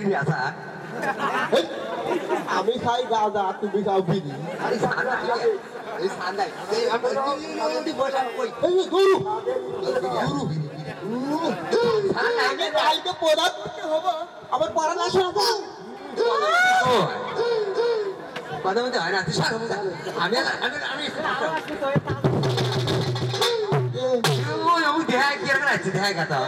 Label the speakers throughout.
Speaker 1: বিড়ি আসা
Speaker 2: আমি খাই গাঁজা তুমি খাও বিড়ি
Speaker 1: এই সান্দাই এই আমি বসা কই
Speaker 2: এই গুরু
Speaker 1: গুরু
Speaker 2: আমি কালকে পড়াতে হবে আবার পড়াশোনা করব
Speaker 1: কথা বলতে হয় না তুই সার আমি আমি দেহা কি রাখছি দেহা কথা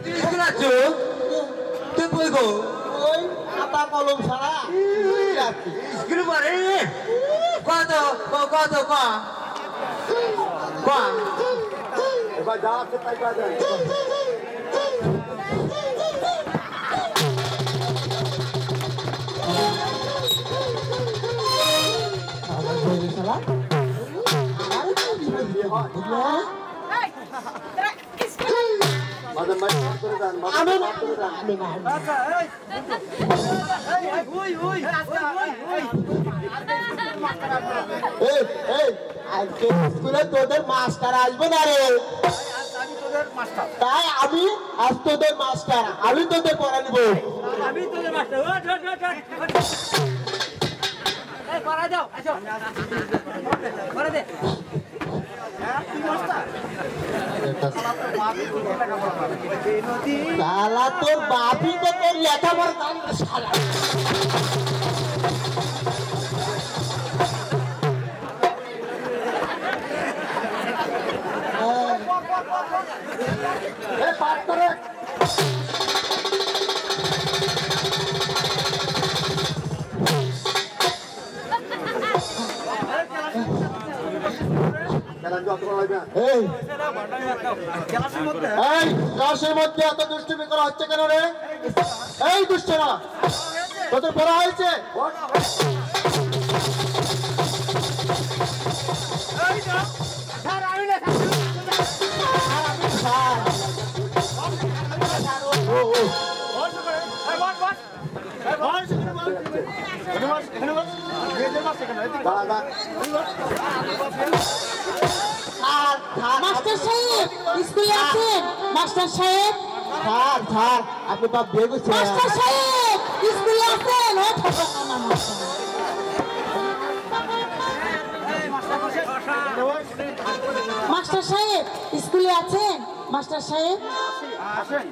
Speaker 1: তুই আছো তুই বই গো
Speaker 2: ওই খাতা কলম ছাড়া
Speaker 1: স্কুল পড়ে কত কত ক
Speaker 2: এবার যা আছে তাই কাজ স্কুলে তোদের মাস্টার আসবে না রে তাই আমি আজ তোদের মাস্টার আমি তোদের পড়া নিব
Speaker 3: আমি তোদের মাস্টার পড়া দাও আসো পড়া দে
Speaker 2: শালা তোর বাপি তো তোর লেখাপড়া জানে না শালা পাঠ করে ক্লাসের মধ্যে এত দুষ্টুমি করা হচ্ছে কেন রে এই দুষ্টরা তোদের পড়া হয়েছে
Speaker 4: মাস্টার সাহেব স্কুলে আছেন মাস্টার সাহেব
Speaker 2: স্যার স্যার আপনি বাপ বেগুছে
Speaker 4: মাস্টার সাহেব স্কুলে আছেন ও মাস্টার সাহেব স্কুলে আছেন মাস্টার সাহেব
Speaker 3: আসেন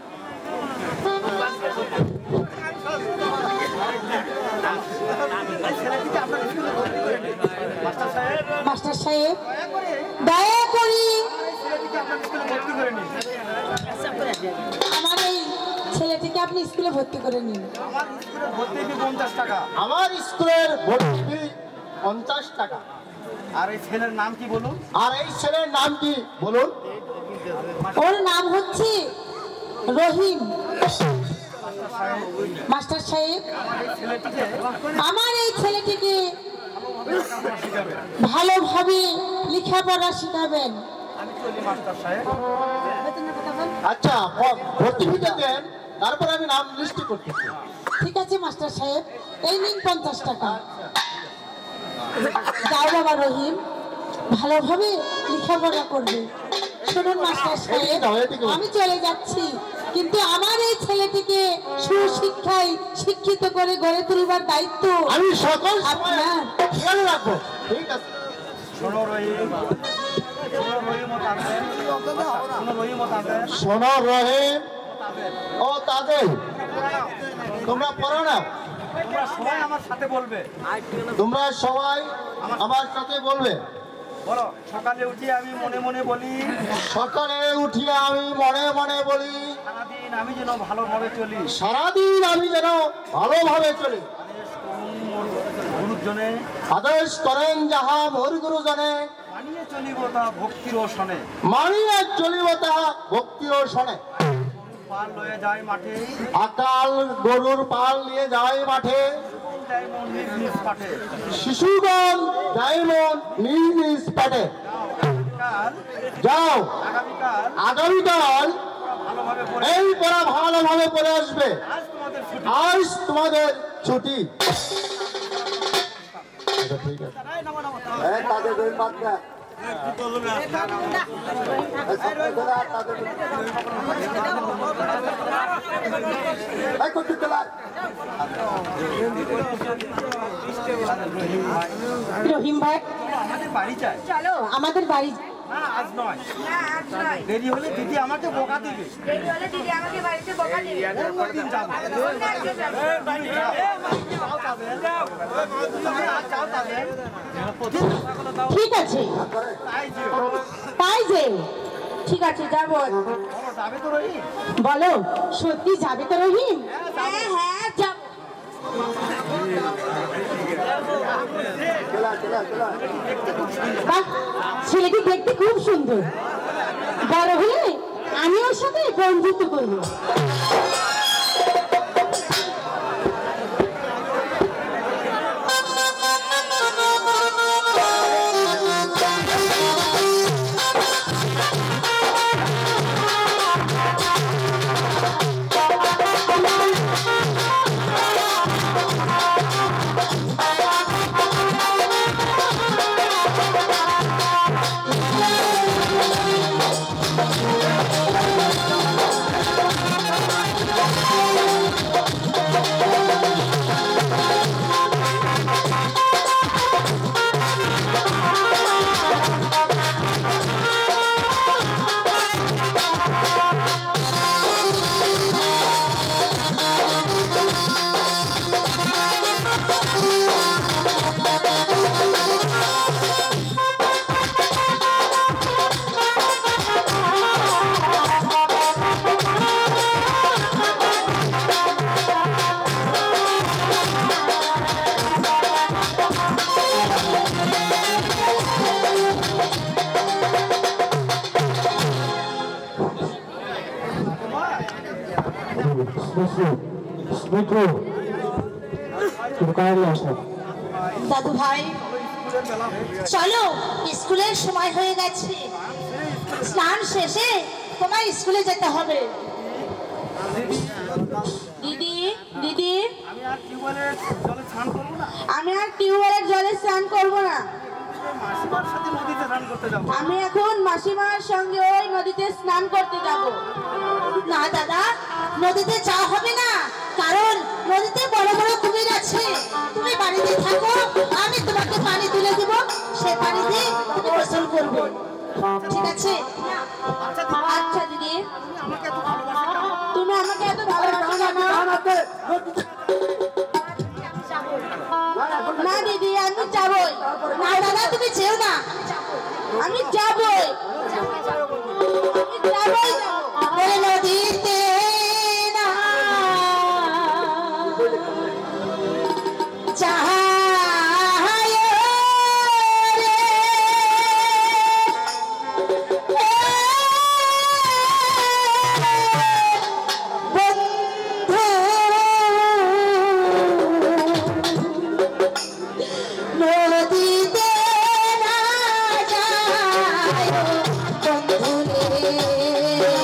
Speaker 4: মাস্টার সাহেব দয়া করি আমার এই ছেলেটিকে আপনি স্কুলে ভর্তি করে নিন
Speaker 2: আমার স্কুলের ভর্তি ফি 50 টাকা
Speaker 3: আর এই ছেলের নাম কি বলুন
Speaker 2: আর এই ছেলের নাম কি বলুন
Speaker 4: ওর নাম হচ্ছে রহিম মাস্টার সাহেব আমার এই ছেলেটিকে ভালোভাবে লেখাপড়া শিখাবেন
Speaker 2: আচ্ছা ভর্তি ফি দেন তারপর আমি নাম লিস্ট করতেছি
Speaker 4: ঠিক আছে মাস্টার সাহেব এই নিন 50 টাকা যাও বাবা রহিম ভালোভাবে লেখাপড়া করবে শুনুন মাস্টার সাহেব আমি চলে যাচ্ছি কিন্তু আমার এই ছেলেটিকে সুশিক্ষায় শিক্ষিত করে গড়ে তোলবার দায়িত্ব
Speaker 2: আমি সকল
Speaker 4: আপনার
Speaker 2: খেয়াল রাখবো ঠিক আছে শোনো রহিম ও তাদের তোমরা পড়ো না
Speaker 3: সবাই আমার সাথে বলবে
Speaker 2: তোমরা সবাই আমার সাথে বলবে
Speaker 3: বলো সকালে উঠে আমি মনে মনে বলি
Speaker 2: সকালে উঠিয়ে আমি মনে মনে বলি
Speaker 3: সারাদিন আমি যেন ভালোভাবে চলি
Speaker 2: সারাদিন আমি যেন ভালোভাবে চলি
Speaker 3: গুরুজনে
Speaker 2: আদেশ করেন যাহা মোর গুরুজনে
Speaker 3: মানিয়ে চলিব তা ভক্তির ও শনে
Speaker 2: মানিয়ে চলিব তাহা ভক্তির শোনে
Speaker 3: পাল লয়ে যায় মাঠে
Speaker 2: আকাল গরুর পাল নিয়ে যায় মাঠে
Speaker 3: যায় মন নিজ নিজ পাঠে
Speaker 2: শিশুগণ ডায়মন্ড নিজ নিজ পেটে
Speaker 3: কাল
Speaker 2: যাও
Speaker 3: আগামীকাল
Speaker 2: আগামীকাল
Speaker 3: ভালোভাবে পড়ে
Speaker 2: এই পড়া ভালোভাবে পড়ে আসবে
Speaker 3: আজ তোমাদের ছুটি
Speaker 2: আজ তোমাদের ছুটি ঠিক আছে
Speaker 4: রহিম ভাই
Speaker 3: আমাদের বাড়ি চাই।
Speaker 4: চলো আমাদের বাড়ি।
Speaker 3: না আজ নয়, দেরি হলে দিদি আমাকে বকা দিবে। অন্যদিন যাবো। যাও তবে।
Speaker 4: ঠিক আছে তাই যে ঠিক আছে যাবো।
Speaker 3: যাবে তো রহি?
Speaker 4: বলো সত্যি যাবে তো রহিম? হ্যাঁ হ্যাঁ যাব। বাহ, ছেলেটি দেখতে খুব সুন্দর। বড় হলে আমি ওর সাথে বন্ধুত্ব করবো। দাদু ভাই চলো, স্কুলের সময় হয়ে গেছে। স্নান শেষে তোমার স্কুলে যেতে হবে। দিদি দিদি
Speaker 3: আমি আর টিউবওয়েলের জলে স্নান করবো না।
Speaker 4: আমি আর টিউবওয়েলের জলে স্নান করবো না।
Speaker 3: মাসিমার সাথে নদীতে স্নান করতে যাবো।
Speaker 4: আমি এখন মাসিমার সঙ্গে ওই নদীতে স্নান করতে যাব। না দাদা, নদীতে যাওয়া হবে না, কারণ নদীতে বড় বড় কুমির আছে। তুমি বাড়িতে থাকো, আমি তোমাকে পানি তুলে দেবো, সে পানিতে তুমি গোসল করবে। ঠিক আছে? আচ্ছা দিদি, তুমি আমাকে এত ভালোবাসো না। না দিদি, আমি যাবই। না দাদা, তুমি যেও না, আমি যাবই। আমি যাবই নদীতে না চাহায় রে বন্ধু, নদীতে না যায় বন্ধু রে।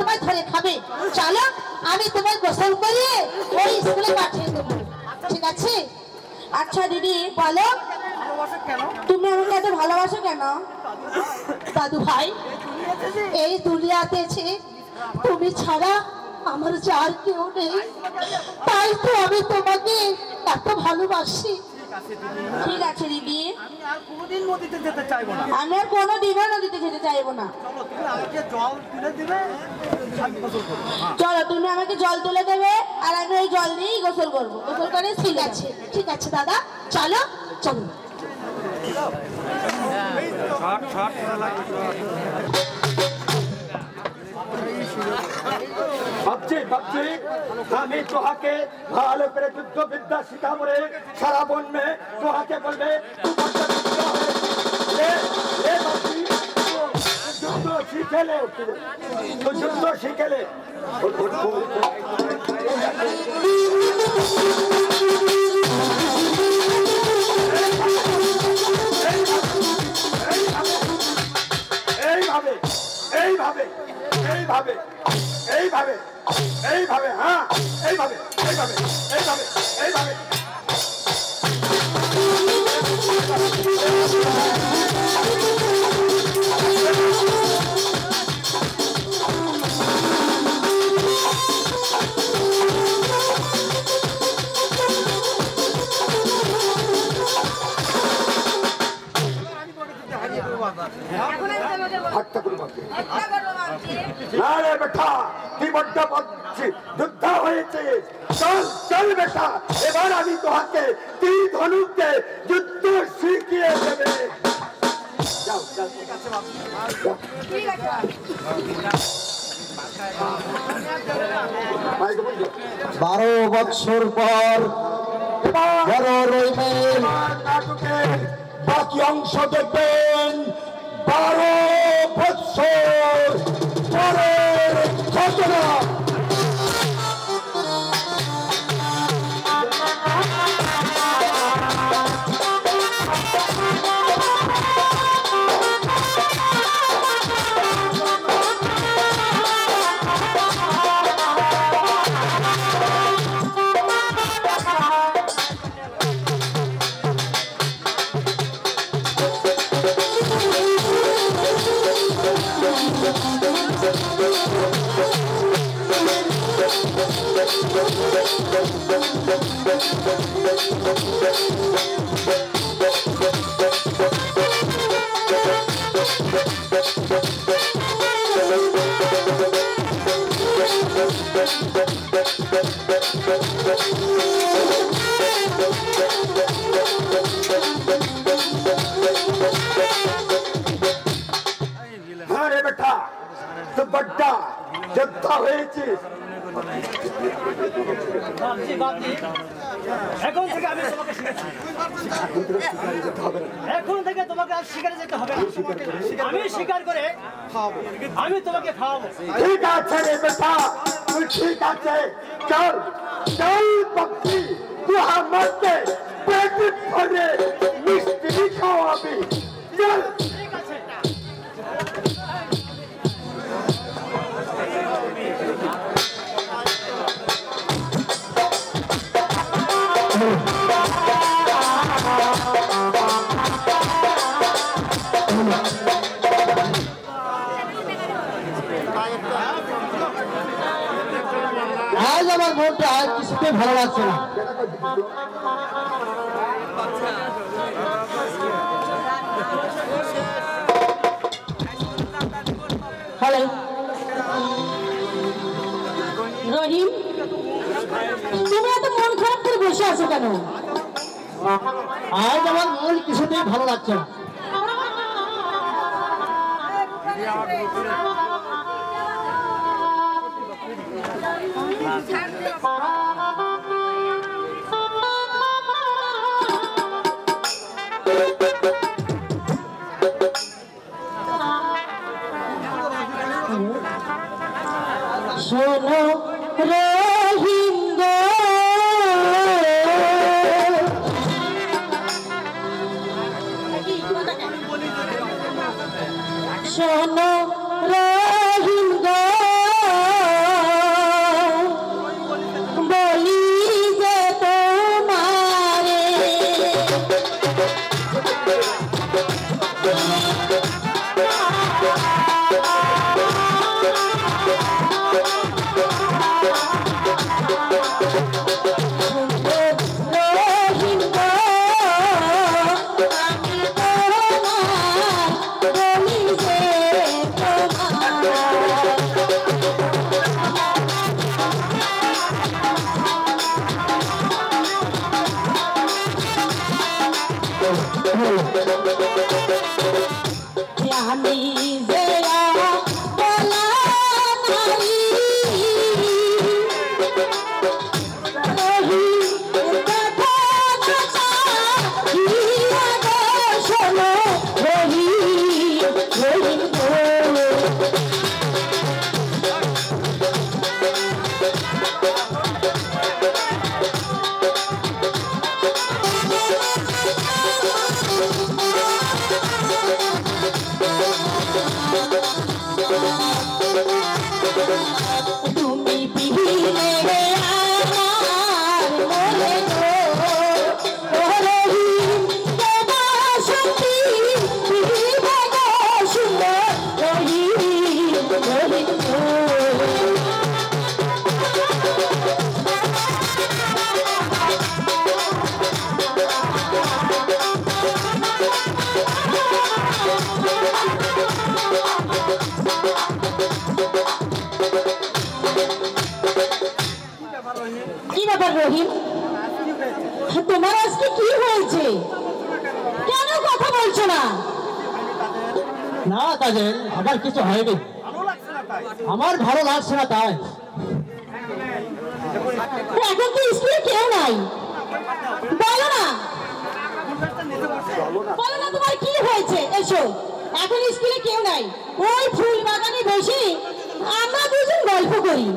Speaker 4: তোমায় ধরে খাবে। চলো আমি তোমায় গোসল করিয়ে ওই স্কুলে পাঠিয়ে দেবো, ঠিক আছে? আচ্ছা দিদি বলো, তুমি আমাকে এত ভালোবাসো কেন? দাদু ভাই, এই দুনিয়াতে আছে তুমি ছাড়া আমার যার কেউ নেই, তাই তো আমি তোমাকে এত ভালোবাসি। ঠিক আছে দিদি,
Speaker 3: আমি আর কোনোদিন নদীতে যেতে চাইবো না।
Speaker 4: আমি আর কোনোদিনও নদীতে যেতে চাইবো না।
Speaker 3: চলো তুমি আমাকে জল তুলে দিবে, আমি গোসল করবো।
Speaker 4: চলো তুমি আমাকে জল তুলে দেবে আর আমি ওই জল দিয়েই গোসল করবো, গোসল করে। ঠিক আছে, ঠিক আছে দাদা, চলো চলো।
Speaker 5: ভাবছি আমি তোহাকে ভালো করে যুদ্ধ বিদ্যা শিখাবো রে। সারা বনবে তোহাকে বলবে যুদ্ধ শিখেলে, যুদ্ধ শিখেলে। এইভাবে এইভাবে এইভাবে এইভাবে এইভাবে, হ্যাঁ এইভাবে এইভাবে এইভাবে এইভাবে। না রে বেটা, তুই বড্ড যুদ্ধ হয়েছে। চল চল বেটা, এবার আমি তোহাকে তীর ধনুককে যুদ্ধ শিখিয়ে দেবে। যাও যাও।
Speaker 2: 12 বছর পর বড় রইবেন
Speaker 5: নাটকের বাকি অংশ দেখবেন 12 বছর পরের ঘটনা। हाँ रे बेटा, तू बड्डा योद्धा হয়েছিস।
Speaker 3: এখন থেকে আমি তোমাকে শিখেছি, এখন থেকে তোমাকে আজ শিকারে যেতে হবে। আমি শিকার করে আমি তোমাকে খাওয়াবো।
Speaker 5: ঠিক আছে রে বেটা, তুই ঠিক আছে, চল চল পক্ষী, তুই আমাকে পেট ভরে মিষ্টি খাওয়াবি। চল।
Speaker 3: ঠিক আছে।
Speaker 2: আজ আমার মনটা কিছুতে ভালো লাগছে না।
Speaker 4: হ্যালো রহিম, তুমি এত মন খারাপ করে বসে আছো কেন?
Speaker 2: আজ আমার মন কিছুতেই ভালো লাগছে না।
Speaker 4: শোনো রহিম গো, শোনো রহিম গো, তুমি বিহীনে আমার মনে গো রহিম দেবা শক্তি বিহীনে গো সুন্দর রহিম রহিম গো কি ব্যাপার রহিম তোমার আজকে কি হয়েছে কেন কথা বলছো না
Speaker 2: না কাজের আমার কিছু হয়নি আমার ভালো লাগছে না তাই
Speaker 4: এখন তো স্কুলে কেউ নাই বলো না বলো না তোমার কি হয়েছে এসো এখন স্কুলে কেউ নাই ওই ফুল বাগানে বসে আমরা দুজন গল্প করি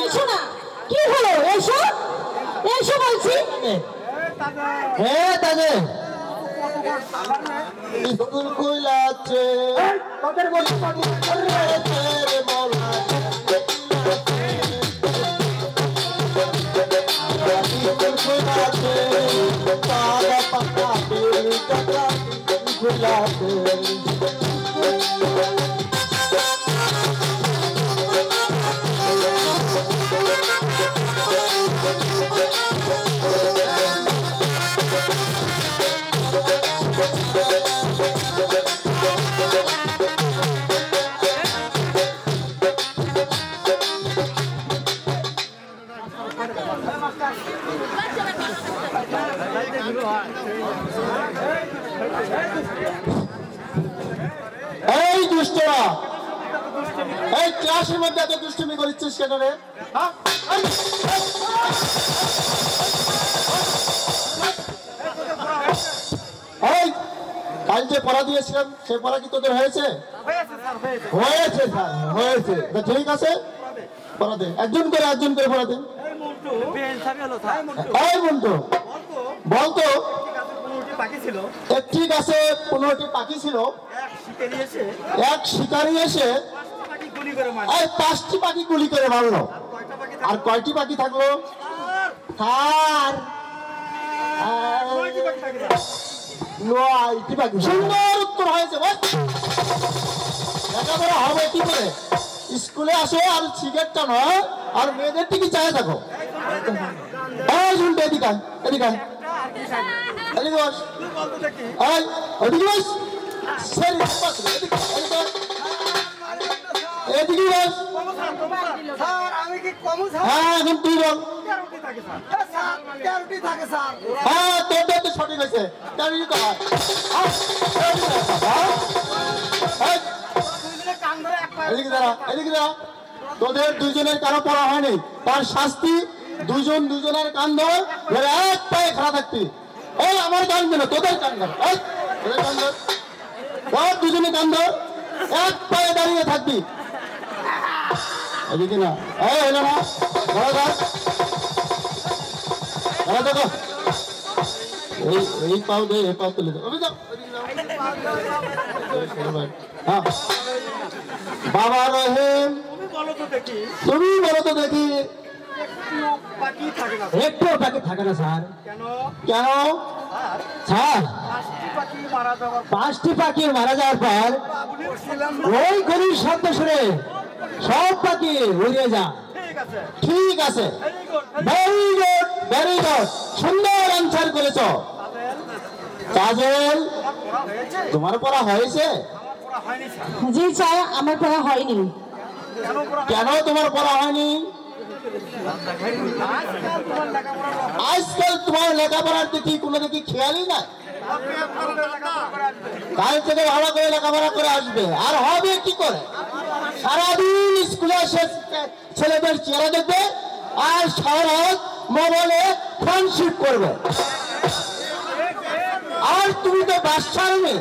Speaker 4: এসো না কি হলো এসো এসো বলছি
Speaker 2: হে তাজে স্কুল কইলাছে
Speaker 5: তোদের বলি
Speaker 2: তেরে মৌলা স্কুল কইলাছে পাগা পাকা বেল টাকা কইলাছে এই দুষ্টরা এই ক্লাসের মধ্যে এত দুষ্টুমি করিচ্ছিস কেন রে হ্যাঁ? এই কাল যে পড়া দিয়েছিলাম সে পড়া কি তোদের হয়েছে হয়েছে স্যার হয়েছে তা ঠিক আছে পড়া দে একজন করে পড়া দে এই মন্টু বলতো ঠিক আছে 15টি পাখি ছিল এক শিকারি এসে এই 5টি পাখি গুলি করে মারলো আর কয়টি পাখি থাকলো আর 9টি পাখি সুন্দর উত্তর হয়েছে লেখাপড়া হবে কি করে স্কুলে আসো আর সিগারেটটা নয় আর মেয়েদের ঠিকই চায় থাকো এই শুনতে এদিকে এদিকে এদিকে বস এই ওদিকে বস সরি বস এদিকে বস হ্যাঁ এখন তুই বল হ্যাঁ তোর তো সঠিক হয়েছে এদিকে দাঁড়া তোদের দুজনের কারো পড়া হয়নি তার শাস্তি দুজনের কান ধর এক পায়ে খাড়া থাকতি এই আমার কান ধর তোদের কান ধর তোদের কান ধর দুজনে কান ধর এক পায়ে দাঁড়িয়ে থাকবি এদিকে না এই হলো না দেখো এই পাও দে এই পাও তুলে দে হ্যাঁ বাবা রহিম তুমি বলো তো দেখি একটু পাখি থাকে না স্যার কেন স্যার 5টি পাখি মারা যাওয়ার পর ওই গরিব শব্দ শুনে সব পাখি উড়ে যা ঠিক আছে ভেরি গুড সুন্দর অ্যান্সার করেছ কাজল তোমার পড়া হয়েছে
Speaker 4: জি স্যার আমার পড়া হয়নি
Speaker 2: কেন তোমার পড়া হয়নি আজকাল তোমার লেখাপড়ার দিকে কোনো দিকে খেয়ালই না কাল থেকে ভালো করে লেখাপড়া করে আসবে আর হবে কি করে সারাদিন স্কুলে এসে ছেলেদের চেহারা দেখবে আর সারা রাত মোবাইলে ফ্রেন্ডশিপ করবে। আর তুমি তো বাচ্চার মেয়ে,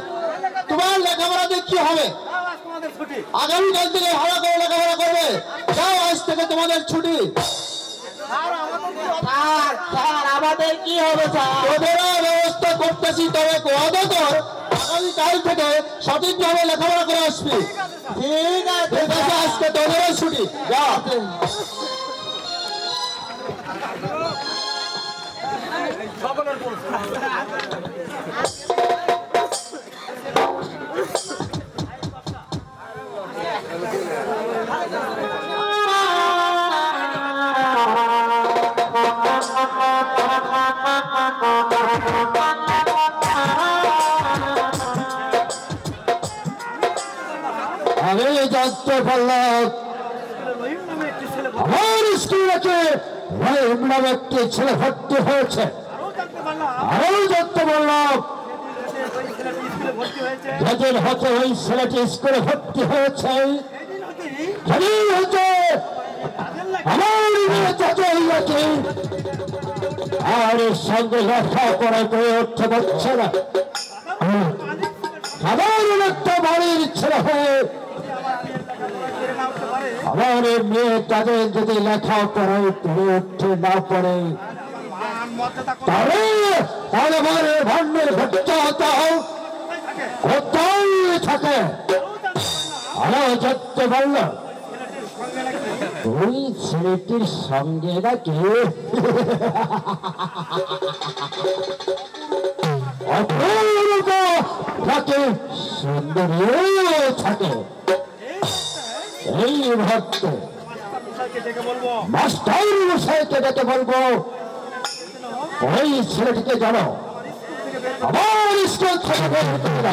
Speaker 2: তোমার লেখাপড়া দিয়ে কি হবে? আগামীকাল থেকে ভালো করে লেখাপড়া করবে। যাও, আজ থেকে তোমাদের ছুটি। আমাদের কি হবে? তোদেরও ব্যবস্থা করতেছি, তবে কদর আগামীকাল থেকে সঠিকভাবে লেখাপড়া করে আসবি। ঠিক আছে, আজকে তোদেরও ছুটি। যা। আমি জানতে পারলাম আমার স্কুলে রহিম নামে একটি ছেলে ভর্তি হয়েছে। আরো জানতে পারলাম যেদিন হতে ওই ছেলেটি স্কুলে ভর্তি হয়েছে সেদিন হচ্ছে আমার মেয়ে চাচা হইয়াছে। আর এর সঙ্গে লেখাপড়া করে উঠতে পারছে না। সাধারণ একটা বাড়ির ছেলে হয়ে আমার মেয়েটাকে যদি লেখাপড়ায় করে উঠতে না পারে তাহলে পরিবারের ভান্ডের ভট্টাও কোথায় থাকে। আরো জানতে পারল ওই ছেলেটির সঙ্গে নাকি থাকে সুন্দরীও থাকে। এই ভক্ত মাস্টার মশাইকে ডেকে বলবো ওই ছেলেটিকে জানো আমার স্কুল থেকে বের হতে হবে।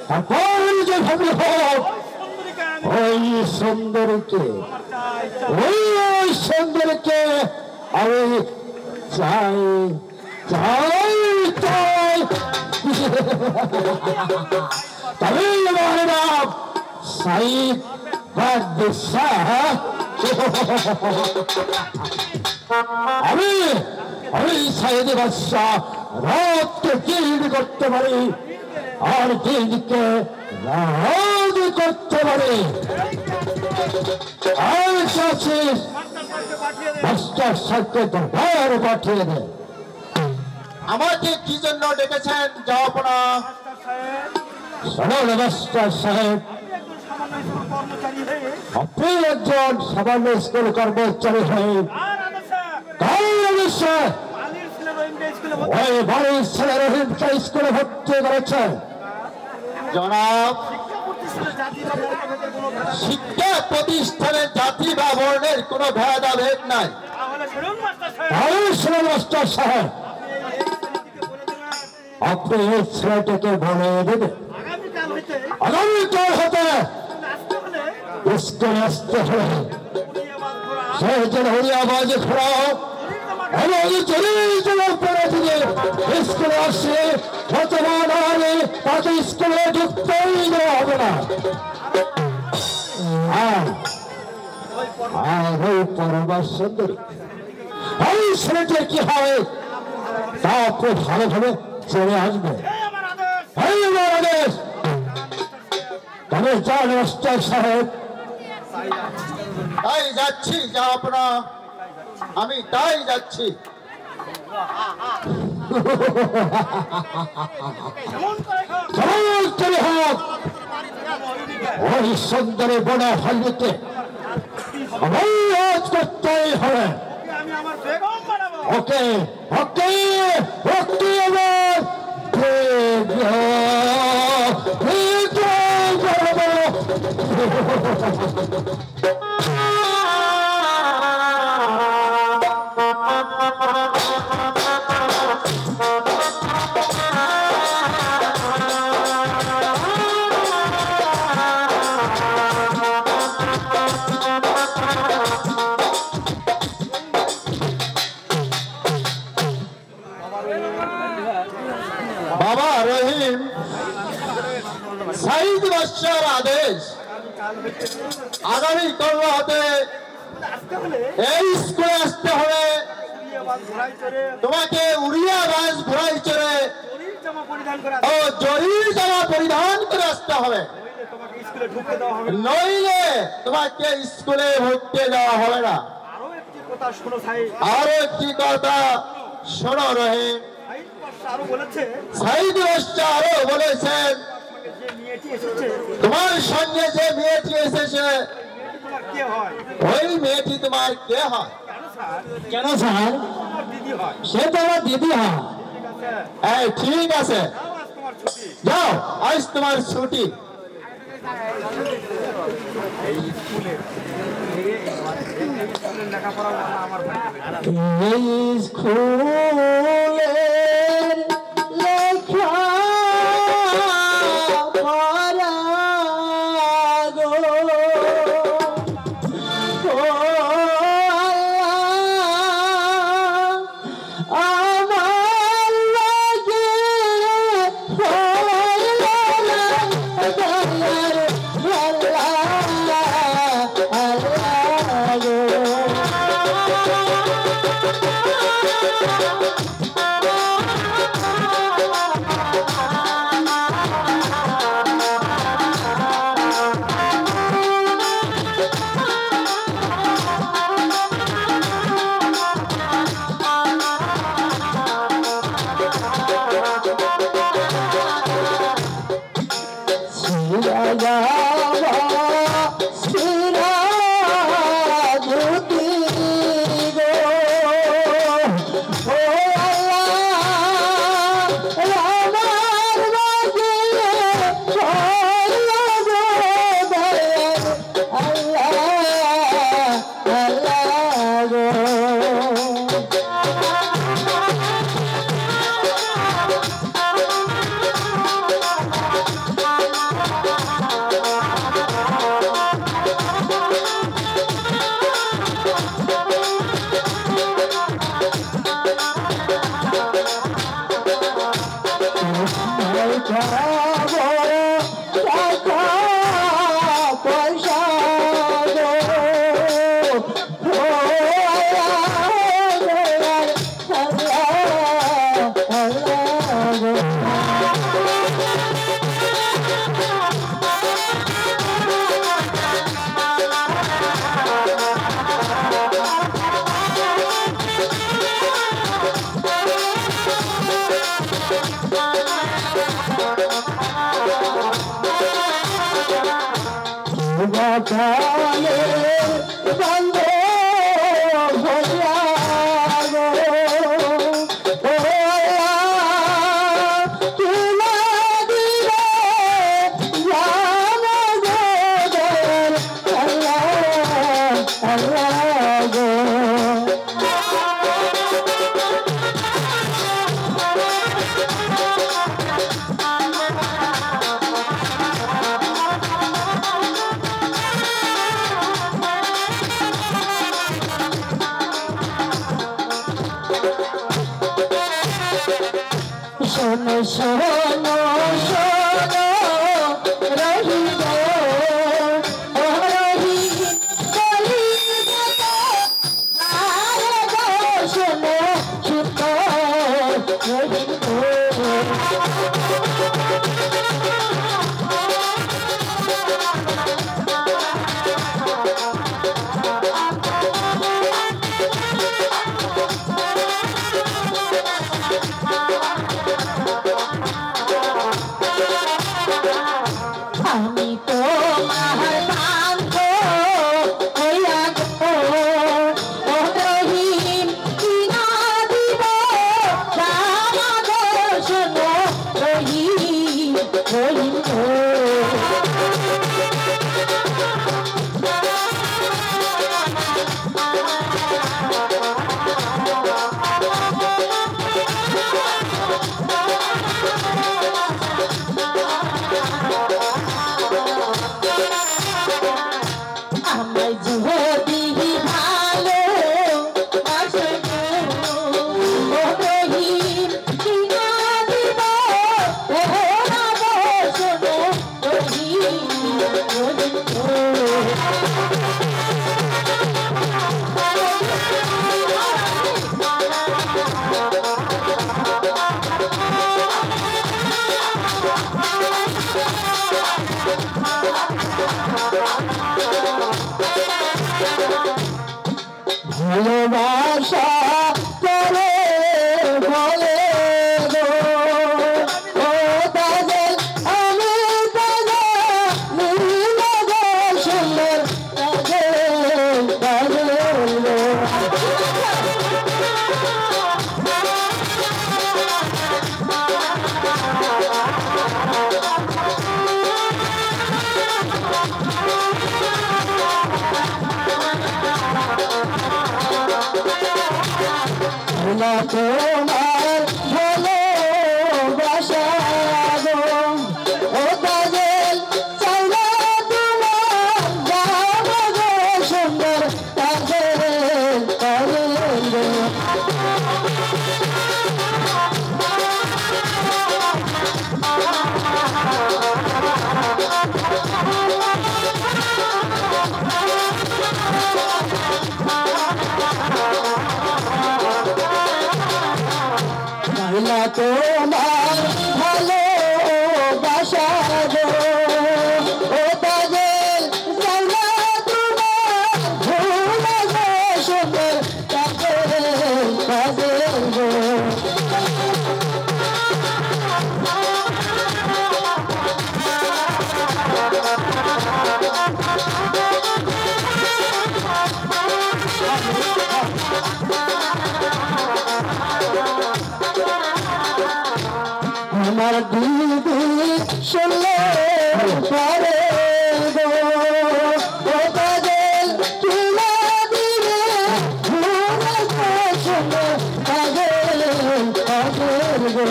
Speaker 2: তারপর যে ভাবি হোক ওই সুন্দরীকে আমি চাই চাই চাই। তবে আমার নাম সাইদ বাদশাহ। আমি সাইদ বাদশাহ রাতকে দিন করতে পারি আর দিনকে রাত করতে পারি। আর চাচ্ছিস মাস্টার সাহেবকে দরবার পাঠিয়ে দে। আমাকে কি জন্য ডেকেছেন জবাবনা? শোনো মাস্টার সাহেব, আপনি একজন সামান্য স্কুল কর্মচারী হয়ে ওই বাড়ির ছেলে রহিমকে স্কুলে ভর্তি করেছেন। জনাব, শিক্ষা প্রতিষ্ঠানে জাতি বা বর্ণের কোন ভেদাভেদ নাই। তাহলে শুনুন মাস্টার সাহেব, আপনি এই ছেলেটাকে বলে দেবেন আগামীকাল হতে স্কুলে আসতে হবে। সে যেন হরিয়া বাজে খোড়াও স্কুলে আসে বর্তমান হলে তাকে স্কুলে ঢুকতেই দেওয়া হবে না। আর ওই পরমার সুন্দরী ওই ছেলেটির কি হবে তা আপনি ভালোভাবে চলে আসবে। তবে যান মাস্টার সাহেব। তাই যাচ্ছি, যা আপনার আমি তাই যাচ্ছি। ওই সুন্দরী বড় হলিতে করতেই হবে। ওকে ওকে ওকে বাবা রহিম সাইদ বাদশাহ আদেশ আগামী কাল হতে এই স্কুলে আসতে হবে তোমাকে উড়িয়া বাস ঘোড়ায় চড়ে ও জরির জামা পরিধান করে আসতে হবে নইলে তোমাকে স্কুলে ভর্তি দেওয়া হবে না আরো একটি কথা শোনো রহিম সাইদ বাদশা আরো বলেছেন তোমার সঙ্গে যে মেয়েটি এসেছে ওই মেয়েটি তোমার কে হয়?
Speaker 3: কেন স্যার? সে তো আমার দিদি হয়।
Speaker 2: এই ঠিক আছে, যাও, আজ তোমার ছুটি।
Speaker 3: এই স্কুলের লেখা
Speaker 2: ভালোবাসা করে বলে গো ও তাদের আমি সুন্দর তোমার ভালোবাসা গো ও তাদের চাইলে তোমার যাবো গো সুন্দর তাদের তোমার ভালোবাসা গো ও তাদের চাইলে তোমার ভুলে গো সুন্দর তাদের গো আমার দিদি শুনলে পরে গো ও তাদের তুলে দিলে ভুলে গো সুন্দর তাদের গো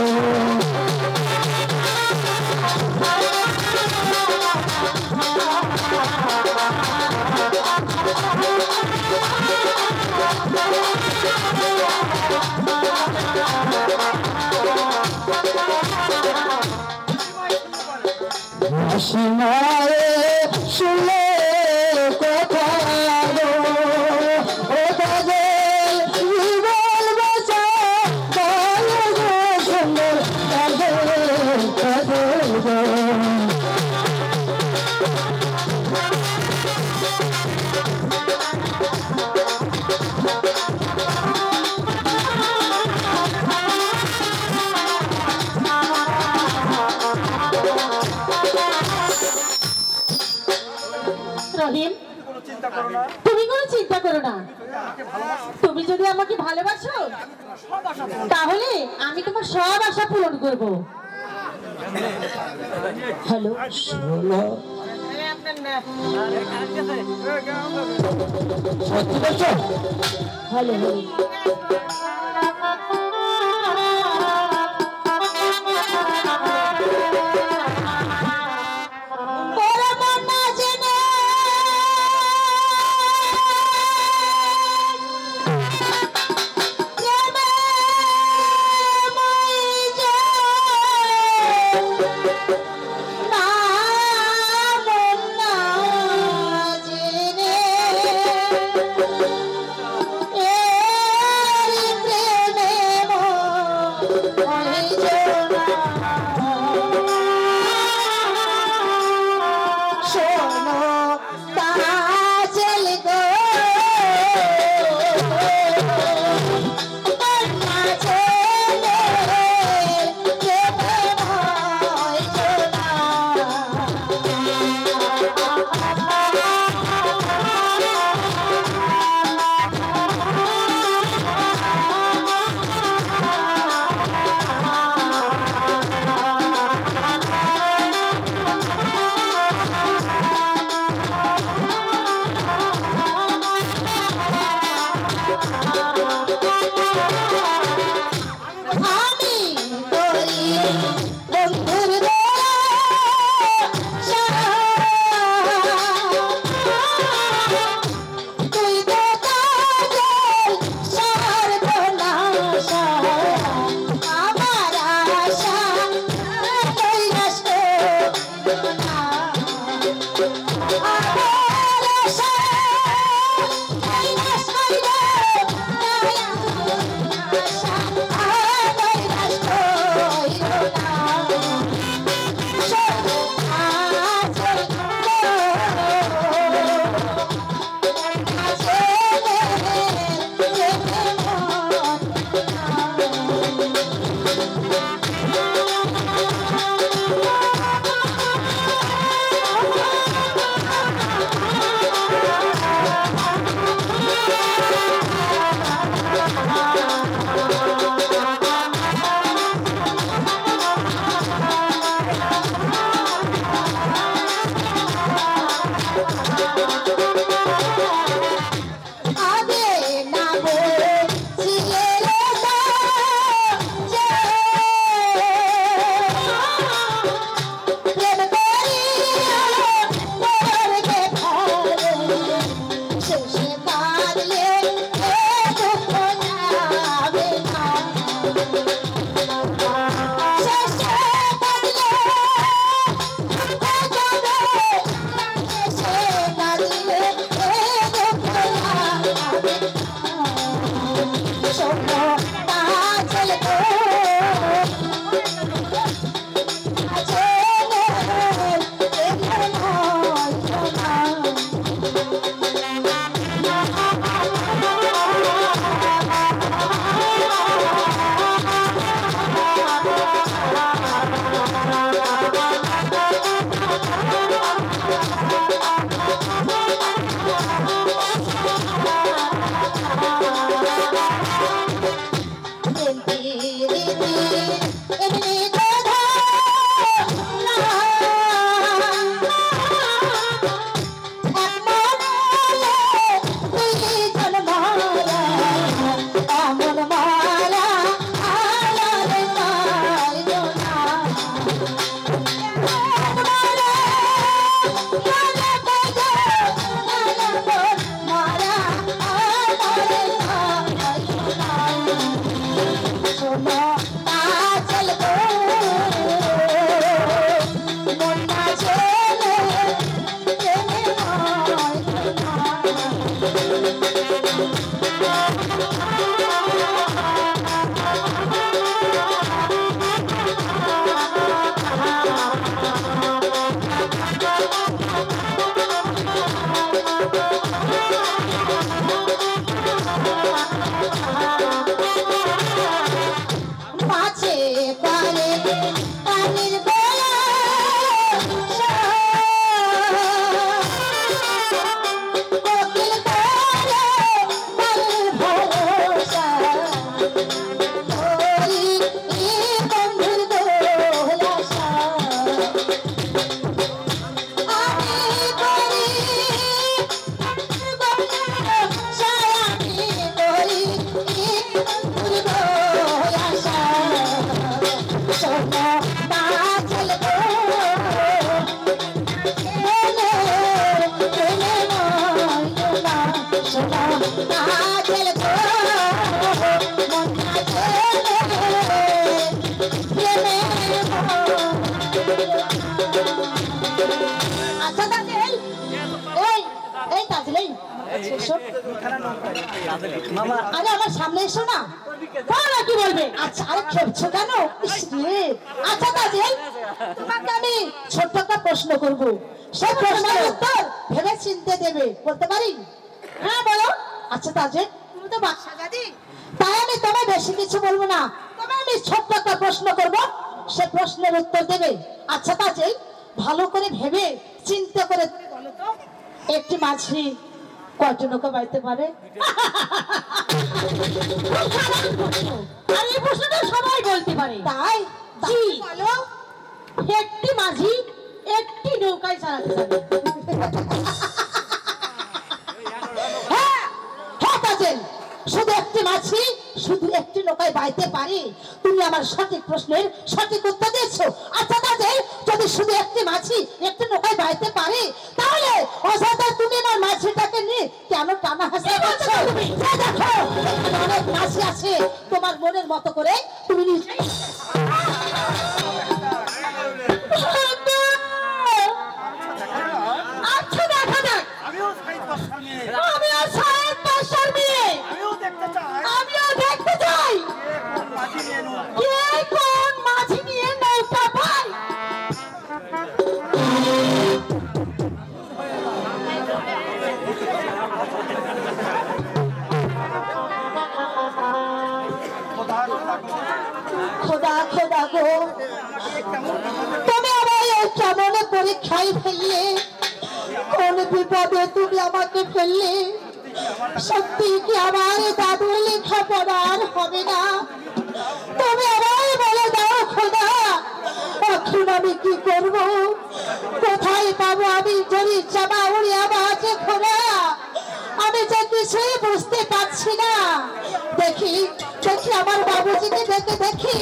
Speaker 2: আসিনারে শুনলে কথা গো ও তাদের জীবন বাঁচা গো সুন্দর তাদের গো
Speaker 4: রহিম, তুমি কোনো চিন্তা করো না। তুমি যদি আমাকে ভালোবাসো তাহলে আমি তোমার সব আশা পূরণ করব। হ্যালো, হ্যালো,
Speaker 2: এ
Speaker 4: আরে আমার সামনে এসো না, বলো কি বলবে? আচ্ছা, আরে খেপছো কেন? আচ্ছা তাজেল, তোমাকে আমি ছোট্ট একটা প্রশ্ন করব, সেই প্রশ্নের উত্তর ভেবে চিনতে দেবে, বলতে পারি? হ্যাঁ বলো। আচ্ছা তাজেল, তুমি তো বাদশা দাদি, তাই আমি তোমায় বেশি কিছু বলবো না, তোমায় আমি ছোট্ট একটা প্রশ্ন করব, সে প্রশ্নের উত্তর দেবে। আচ্ছা তাজেল, ভালো করে ভেবে চিন্তা করে বলো তো, একটি মাঝি কয়টা নৌকা বাইতে পারে? আর এই প্রশ্নটা সবাই বলতে পারে, তাই জি বলো। একটি মাঝি একটি নৌকায় চালাতে পারে। হ্যাঁ হ্যাঁ তাজেল, শুধু একটি মাঝি শুধু একটি নৌকায় বাইতে পারে। তুমি আমার সঠিক প্রশ্নের সঠিক উত্তর দিয়েছো। আচ্ছা তাজেল, যদি শুধু একটি মাঝি একটি নৌকায় বাইতে পারে, তাহলে অযথা তুমি আমার মাঝিটাকে নিয়ে কেন টানা হাসি করছো? দেখো অনেক মাঝি আছে, তোমার মনের মতো করে তুমি নিজেই। আচ্ছা আমিও সাহেব বাসার মেয়ে। আমিও দেখতে চাই কে কোন মাঝি নিয়ে নৌকা পায়। খোদা খোদা গো, তুমি আমায় কেমন পরীক্ষায় ফেললে, কোন বিপদে তুমি আমাকে ফেললে। সত্যি কি আমার দাদুর লেখাপড়ার হবে না? তুমি আমায় বলে দাও খোদা, এখন আমি কি করব? কোথায় পাবো আমি জরি জামা উড়িয়া বাজে খোদা? আমি যে কিছুই বুঝতে পারছি না। দেখি দেখি আমার বাবুজিকে দেখি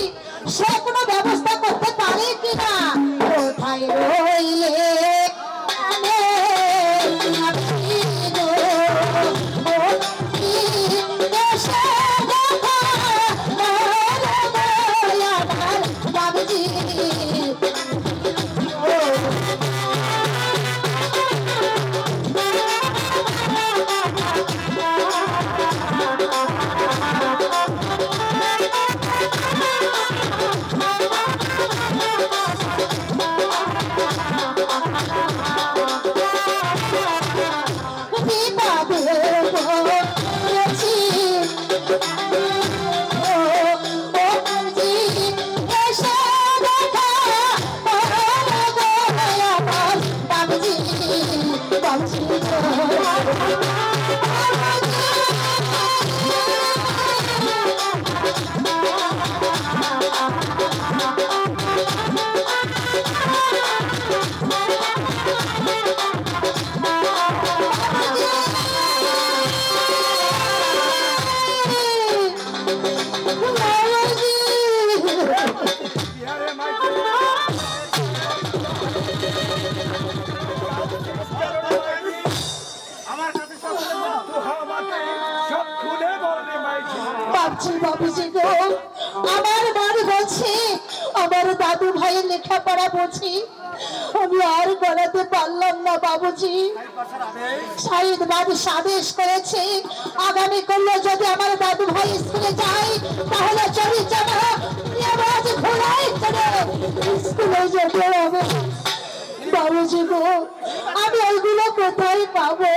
Speaker 4: সে কোনো ব্যবস্থা করতে পারে কিনা। কোথায় রইলে আমার বাড়ি বলছি আমার দাদু ভাইয়ের লেখাপড়া বুঝি আমি আর গড়াতে পারলাম না বাবুজি। সাইদ বাবু আদেশ করেছে আগামী করলে যদি আমার দাদু ভাই স্কুলে যায় তাহলে চলি জামা ঘোড়ায় চলে স্কুলে যেতে হবে। বাবুজি গো, আমি ওইগুলো কোথায় পাবো?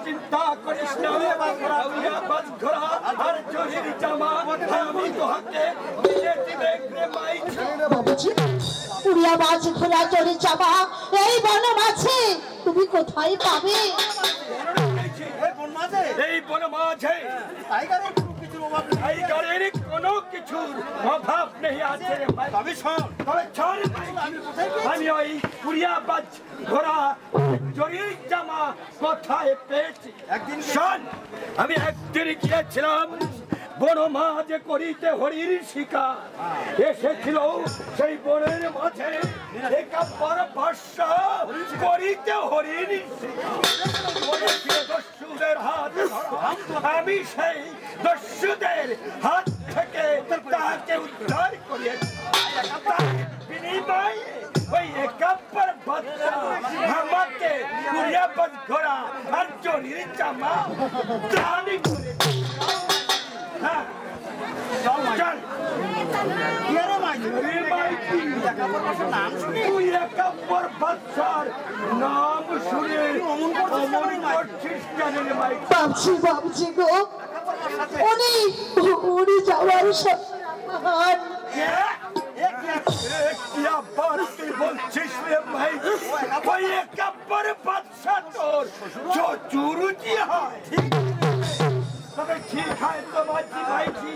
Speaker 5: চিন্তা করিস না,
Speaker 4: বাবুজি উড়িয়া মাছ ঘোড়া চড়ে যাবা এই বন মাছে তুমি কোথায় পাবে?
Speaker 5: এই বন মাঝে কোনো কিছুর অভাব নেই আছে। আমি ওই উড়িয়াবাজ ঘোড়া জরির জামা কোথায় পেয়েছি? আমি একদিন গিয়েছিলাম বনমাঝে করিতে হরির শিকার। এসেছিল সেই বনের মাঝে একার ভাষা করিতে হরির দস্যুদের হাত। আমি সেই দস্যুদের হাত থেকে তাকে উদ্ধার করিয়েছি। বিনিময়ে ওই একার বাচ্চা আমাকে উড়িয়াবাজ ঘোড়া আর জরির জামা দানি করে।
Speaker 4: বাবজি গো, উনি যাওয়ার
Speaker 5: বলছিস রে ভাই? ওই একার বাচ্চা তোর চুরুচি হয় তবে ঠিক হয় তো বাচ্চি ভাইছি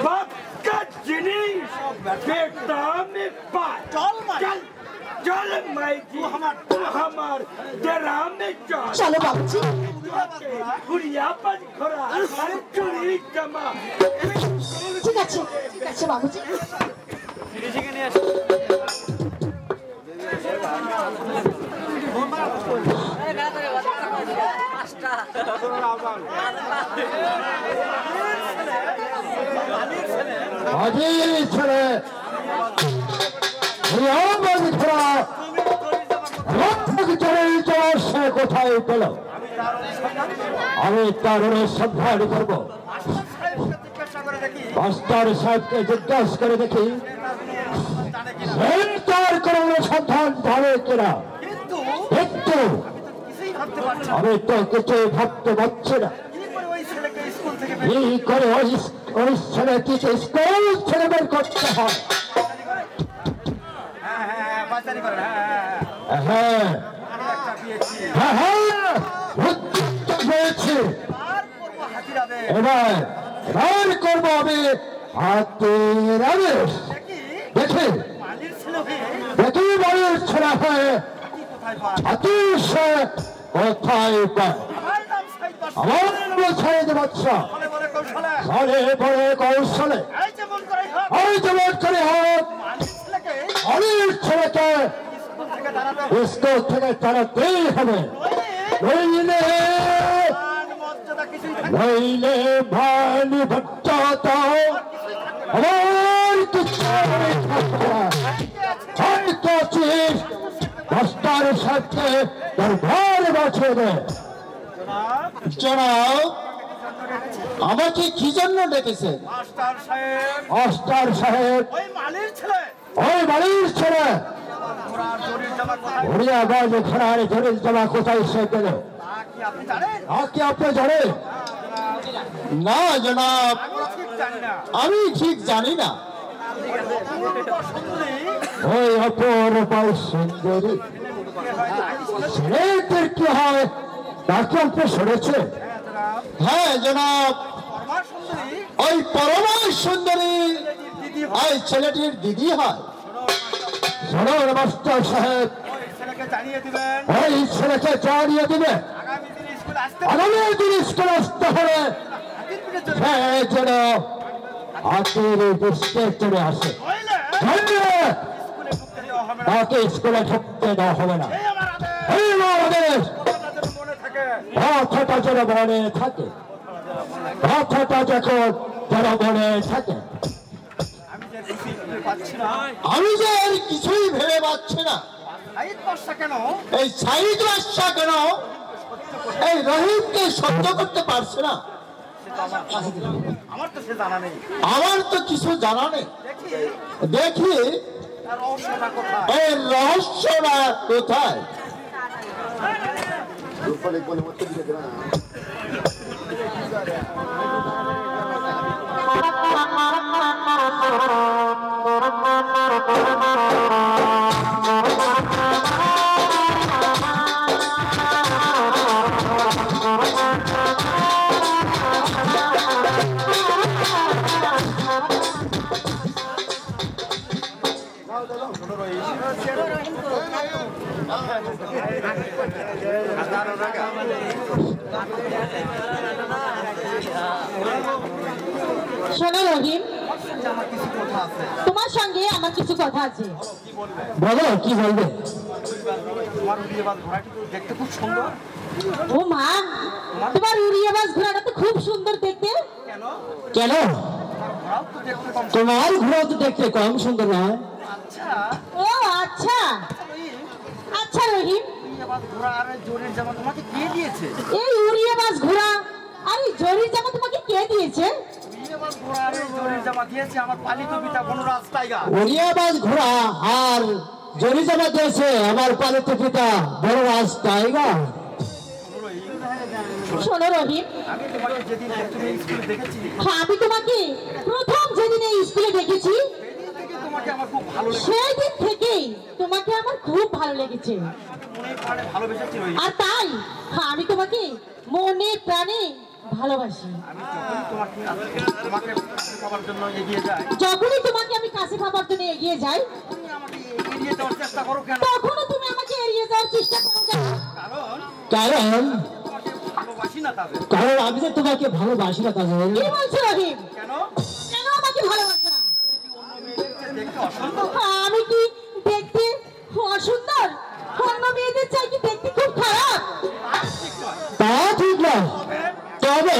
Speaker 5: বাপ का जिनिस बेटा में पाए। चल चल चल माइकी हमार तेरा में चल।
Speaker 4: चलो बाबूजी।
Speaker 5: गुड़िया पर घोड़ा चुरी जमा।
Speaker 4: ठीक है बाबूजी।
Speaker 2: ছেলে
Speaker 6: কোথায় পেল?
Speaker 5: আমি তার অনুসন্ধান করব।
Speaker 6: আমি তার অনুসন্ধান করব।
Speaker 5: মাস্টার সাহেবকে জিজ্ঞাসা করে দেখি
Speaker 6: মাস্টার সাহেবকে জিজ্ঞাসা করে দেখি
Speaker 5: সে তার কোনো অনুসন্ধান জানে কিনা।
Speaker 6: তার কোন অনুসন্ধান জানে কিনা।
Speaker 5: কিন্তু
Speaker 6: কিন্তু
Speaker 5: কিছুই ভাবতে পারছি না।
Speaker 6: আমি তো কিছু ভাবতে পারছি না।
Speaker 5: কি করে ওই ছেলেকে স্কুল থেকে বের
Speaker 6: এই করে ওই ছেলেকে স্কুল ছেড়ে বের করতে হয়।
Speaker 5: বাজারি করেন?
Speaker 6: হ্যাঁ
Speaker 5: আমি একটা পেয়েছি।
Speaker 6: হ্যাঁ হ্যাঁ উত্তর পেয়েছি।
Speaker 5: আর করবো হাজিরাবে।
Speaker 6: এবার করবো আমি হাতের আদেশ।
Speaker 5: দেখি
Speaker 6: দেখি
Speaker 5: মালির ছেলে হয়ে
Speaker 6: দেখি বাড়ির ছেলে হয়ে
Speaker 5: কি কোথায় পায়।
Speaker 6: হাতির সে কোথায় পায়।
Speaker 5: আমার নাম সাইদ বাদশা।
Speaker 6: আমার নাম সাইদ বাদশা।
Speaker 5: বলে বলে কৌশলে
Speaker 6: সালে পরে কৌশলে
Speaker 5: এই যেমন করে হোক
Speaker 6: ওই জবাব করে হোক
Speaker 5: মালির ছেলেকে
Speaker 6: বাড়ির ছেলেকে
Speaker 5: স্কুল থেকে দাঁড়াতে
Speaker 6: স্কুল থেকে তাড়াতেই হবে। নইলে
Speaker 5: মান মর্যাদা কিছুই থাকে
Speaker 6: নইলে ভানি ভট্টাতা আমার কিছু থাকবে না। হয়তো আছিস মাস্টার সাহেবকে দরবার বাঁচিয়ে দে।
Speaker 2: জনাব আমাকে কি জন্য ডেকেছেন?
Speaker 5: মাস্টার সাহেব
Speaker 6: মাস্টার সাহেব
Speaker 5: ওই মালির ছেলে
Speaker 6: ওই বাড়ির ছেলে
Speaker 5: ঘোড়ার জরির জামা কোথায়
Speaker 6: ঘুরিয়া বাজ ঘোড়ার জরির জামা কোথায় সে গেল?
Speaker 5: তা কি আপনি জানেন?
Speaker 6: কি আপনি জানেন?
Speaker 2: না জনাব
Speaker 5: আমি ঠিক জানি না।
Speaker 2: আমি ঠিক জানি না।
Speaker 5: অপূর্ব সুন্দরী
Speaker 6: ওই অপরূপা সুন্দরী ছেলেদের কি হয় তাকে আপনি শুনেছে?
Speaker 2: হ্যাঁ জনাব
Speaker 5: পরমা সুন্দরী
Speaker 2: ওই পরমা সুন্দরী
Speaker 5: দিদি
Speaker 2: ওই ছেলেটির দিদি হয়।
Speaker 6: শোনুন মাস্টার সাহেব
Speaker 5: ওই ছেলেকে জানিয়ে দিবেন
Speaker 6: ওই ছেলেকে জানিয়ে দিবে
Speaker 5: আগামী দিন স্কুলে আসতে
Speaker 6: আগামী দিন স্কুলে আসতে হবে
Speaker 5: হাতির পিঠে চলে
Speaker 6: সে যেন হাতের বুঝতে চলে আসে।
Speaker 5: নইলে
Speaker 6: নইলে
Speaker 5: স্কুলে ঢুকতে দেওয়া হবে না।
Speaker 6: তাকে স্কুলে ঢুকতে দেওয়া হবে না।
Speaker 5: এই আমার আদেশ।
Speaker 6: এই আমাদের
Speaker 5: কথাটা যেন মনে থাকে।
Speaker 6: কথাটা যেন মনে থাকে, কথাটা যখন যেন মনে থাকে।
Speaker 5: আমি যে কিছুই ভেবে পাচ্ছি না
Speaker 2: আমি যে আর কিছুই ভেবে পাচ্ছি না।
Speaker 5: সাইদ বাদশা কেন
Speaker 2: এই সাইদ বাদশা কেন এই রহিমকে সহ্য করতে পারছে না?
Speaker 5: আমার তো সে জানা নেই।
Speaker 2: আমার তো কিছু জানা নেই।
Speaker 5: দেখি
Speaker 2: দেখি
Speaker 5: তার রহস্যটা কোথায়।
Speaker 2: এই রহস্যটা কোথায়?
Speaker 4: শোনো রহিম,
Speaker 5: আমার কিছু কথা আছে।
Speaker 4: তোমার সঙ্গে আমার কিছু কথা আছে।
Speaker 6: বলো কি বলবে?
Speaker 5: তোমার বিয়েবাদ ঘোড়াটি তো দেখতে খুব সুন্দর।
Speaker 4: ও মা, তোমার উড়িয়াবাজ ঘোড়াটা তো খুব সুন্দর দেখতে।
Speaker 5: কেন?
Speaker 6: কেন?
Speaker 5: ঘোড়াও তো দেখতে কম।
Speaker 6: তোমার ঘোড়া তো দেখতে কম সুন্দর নয়।
Speaker 5: আচ্ছা
Speaker 4: ও আচ্ছা আচ্ছা রহিম,
Speaker 5: বিয়েবাদ ঘোড়া আর এই জরির জামা তোমাকে কে দিয়েছে?
Speaker 4: এই উড়িয়াবাজ ঘোড়া আর এই জরির জামা তোমাকে কে দিয়েছে?
Speaker 5: বিয়েবাদ ঘোড়া আর এই জরির জামা দিয়েছে আমার পালিত পিতা বনরাজ টাইগার।
Speaker 6: ওরিয়াবাজ ঘোড়া আর জরি জামা দিয়েছে আমার পালিত পিতা বড়রাজ টাইগার।
Speaker 4: শোনো রহিম,
Speaker 5: আমি তোমাকে যেদিন তুমি স্কুলে দেখেছি
Speaker 4: হ্যাঁ, আমি তোমাকে প্রথম যেদিন এই স্কুলে দেখেছি
Speaker 5: সেদিন থেকে তোমাকে আমার খুব ভালো লেগেছে।
Speaker 4: সেই দিন থেকেই তোমাকে আমার খুব ভালো লেগেছে।
Speaker 5: মনে প্রাণে ভালোবেসেছি রোহিত।
Speaker 4: আর তাই আমি তোমাকে মনে প্রাণে ভালোবাসি।
Speaker 5: আমি যখনই তোমাকে পাওয়ার জন্য এগিয়ে যাই
Speaker 4: যখনই তোমাকে আমি কাছে পাবার জন্য এগিয়ে যাই,
Speaker 5: তুমি আমাকে এগিয়ে যাওয়ার চেষ্টা করো কেন?
Speaker 4: তখনও তুমি আমাকে এড়িয়ে যাওয়ার চেষ্টা করো কেন?
Speaker 5: কারণ
Speaker 6: কারণ
Speaker 5: তোমাকে ভালোবাসি না তাদের।
Speaker 6: কারণ আমি যে তোমাকে ভালোবাসি না কাজল।
Speaker 4: কি বলছো রহিম?
Speaker 5: কেন?
Speaker 4: কেন আমাকে ভালোবাসো না?
Speaker 5: অন্য মেয়েদের চেয়ে দেখতে অসুন্দর।
Speaker 4: আমি কি দেখতে অসুন্দর? অন্য মেয়েদের চাই কি দেখতে খুব খারাপ?
Speaker 6: তা ঠিক নয়, তবে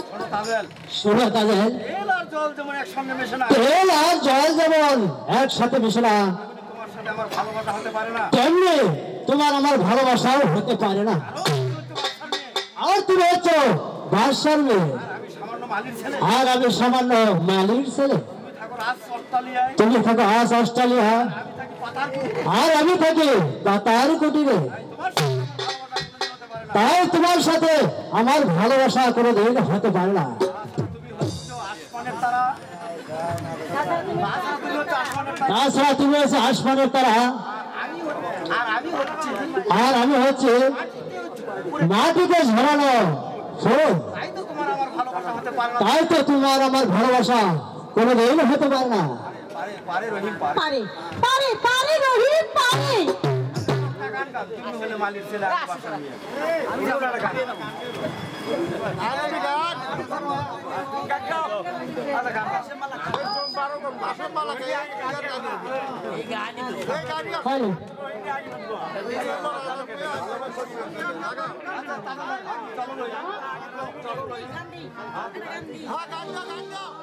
Speaker 5: শোনো তাবেল,
Speaker 6: শোনো কাজল,
Speaker 5: তেল আর জল যেমন একসঙ্গে মেশে না,
Speaker 6: তেল আর জল যেমন একসাথে মিশে না,
Speaker 5: তোমার সাথে আমার ভালোবাসা হতে পারে না।
Speaker 6: তোমার আমার ভালোবাসাও হতে পারে না। আর তুমি হচ্ছ বাদশার মেয়ে, আর আমি সামান্য মালির ছেলে। তুমি থাকো আজ অস্ট্রেলিয়া, আর আমি থাকি তার কুটিরে। তাই তোমার সাথে আমার ভালোবাসা করে দিন হতে পারে না। তাছাড়া তুমি হচ্ছে আসমানের তারা, আর আমি হচ্ছে মাটিতে ঝরানো ফুল। তাই তো তোমার আমার ভালোবাসা কোনোদিন হতে পারে না।
Speaker 4: পারে পারে পারে রহিম পারে।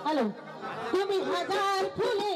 Speaker 4: হ্যালো, তুমি হাজার ফুলে